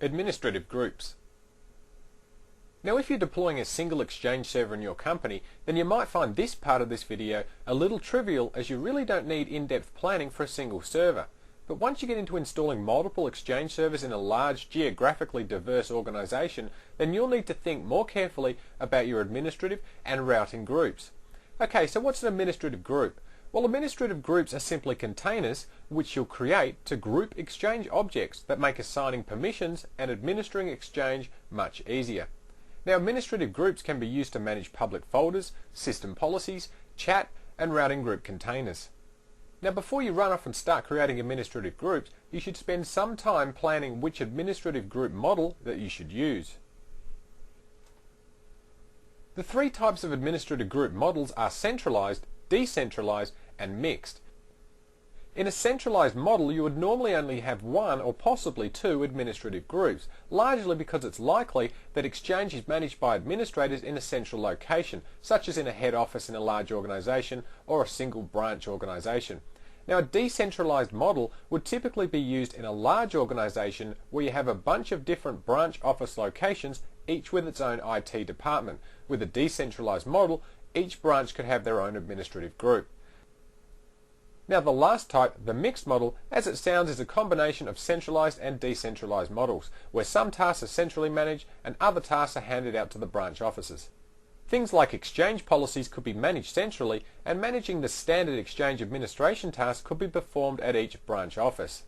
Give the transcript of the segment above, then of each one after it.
Administrative groups. Now if you're deploying a single Exchange server in your company, then you might find this part of this video a little trivial, as you really don't need in-depth planning for a single server. But once you get into installing multiple Exchange servers in a large, geographically diverse organization, then you'll need to think more carefully about your administrative and routing groups. Okay, so what's an administrative group? Well, administrative groups are simply containers which you'll create to group Exchange objects that make assigning permissions and administering Exchange much easier. Now, administrative groups can be used to manage public folders, system policies, chat, and routing group containers. Now, before you run off and start creating administrative groups, you should spend some time planning which administrative group model that you should use. The three types of administrative group models are centralized, decentralized, and mixed. In a centralized model, you would normally only have one or possibly two administrative groups, largely because it's likely that Exchange is managed by administrators in a central location, such as in a head office in a large organization or a single branch organization. Now, a decentralized model would typically be used in a large organization where you have a bunch of different branch office locations, each with its own IT department. With a decentralized model, each branch could have their own administrative group. Now, the last type, the mixed model, as it sounds, is a combination of centralized and decentralized models, where some tasks are centrally managed and other tasks are handed out to the branch offices. Things like Exchange policies could be managed centrally, and managing the standard Exchange administration tasks could be performed at each branch office.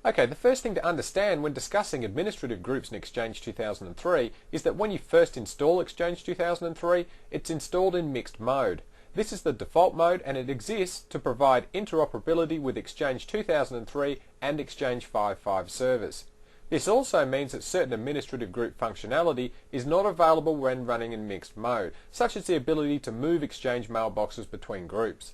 Okay, the first thing to understand when discussing administrative groups in Exchange 2003 is that when you first install Exchange 2003, it's installed in mixed mode. This is the default mode, and it exists to provide interoperability with Exchange 2003 and Exchange 5.5 servers. This also means that certain administrative group functionality is not available when running in mixed mode, such as the ability to move Exchange mailboxes between groups.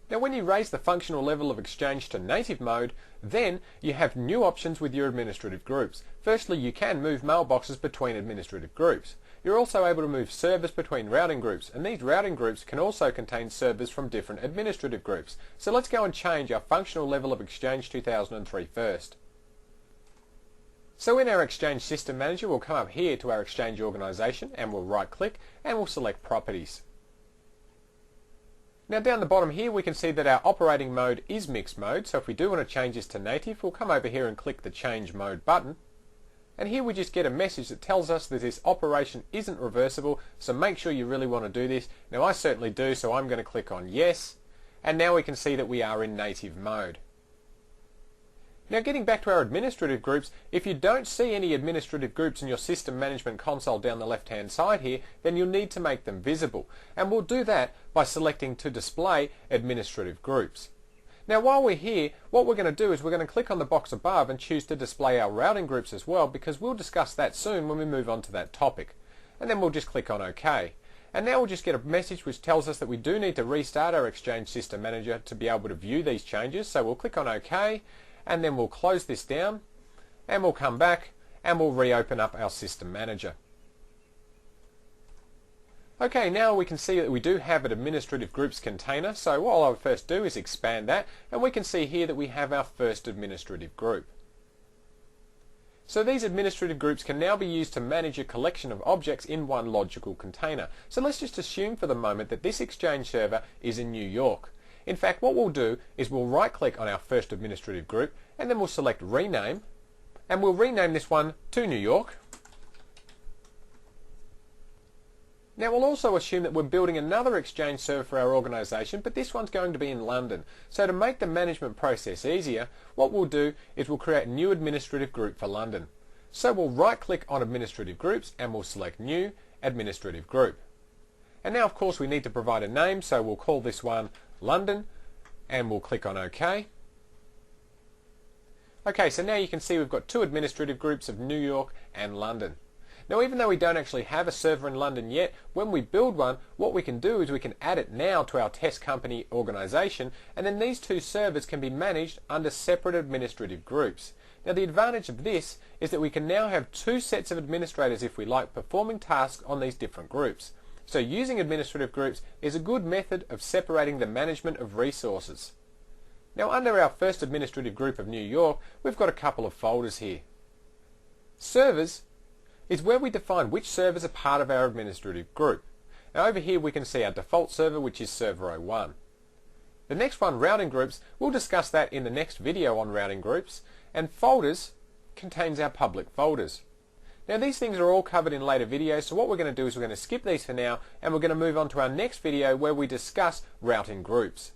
Now, when you raise the functional level of Exchange to native mode, then you have new options with your administrative groups. Firstly, you can move mailboxes between administrative groups. You're also able to move servers between routing groups, and these routing groups can also contain servers from different administrative groups. So let's go and change our functional level of Exchange 2003 first. So in our Exchange System Manager, we'll come up here to our Exchange organization and we'll right click and we'll select Properties. Now down the bottom here we can see that our operating mode is mixed mode, so if we do want to change this to native, we'll come over here and click the Change Mode button. And here we just get a message that tells us that this operation isn't reversible, so make sure you really want to do this. Now I certainly do, so I'm going to click on Yes, and now we can see that we are in native mode. Now getting back to our administrative groups, if you don't see any administrative groups in your system management console down the left hand side here, then you'll need to make them visible. And we'll do that by selecting to display administrative groups. Now while we're here, what we're going to do is we're going to click on the box above and choose to display our routing groups as well, because we'll discuss that soon when we move on to that topic. And then we'll just click on OK. And now we'll just get a message which tells us that we do need to restart our Exchange System Manager to be able to view these changes. So we'll click on OK, and then we'll close this down, and we'll come back and we'll reopen up our System Manager. Okay, now we can see that we do have an administrative groups container, so what I'll first do is expand that, and we can see here that we have our first administrative group. So these administrative groups can now be used to manage a collection of objects in one logical container. So let's just assume for the moment that this Exchange server is in New York. In fact, what we'll do is we'll right click on our first administrative group, and then we'll select Rename, and we'll rename this one to New York. Now we'll also assume that we're building another Exchange server for our organisation, but this one's going to be in London. So to make the management process easier, what we'll do is we'll create a new administrative group for London. So we'll right click on Administrative Groups and we'll select New Administrative Group. And now of course we need to provide a name, so we'll call this one London and we'll click on OK. Okay, so now you can see we've got two administrative groups of New York and London. Now even though we don't actually have a server in London yet, when we build one, what we can do is we can add it now to our test company organisation, and then these two servers can be managed under separate administrative groups. Now the advantage of this is that we can now have two sets of administrators, if we like, performing tasks on these different groups. So using administrative groups is a good method of separating the management of resources. Now under our first administrative group of New York, we've got a couple of folders here. Servers is where we define which servers are part of our administrative group. Now over here we can see our default server, which is server 01. The next one, routing groups, we'll discuss that in the next video on routing groups, and folders contains our public folders. Now these things are all covered in later videos, so what we're going to do is we're going to skip these for now and we're going to move on to our next video where we discuss routing groups.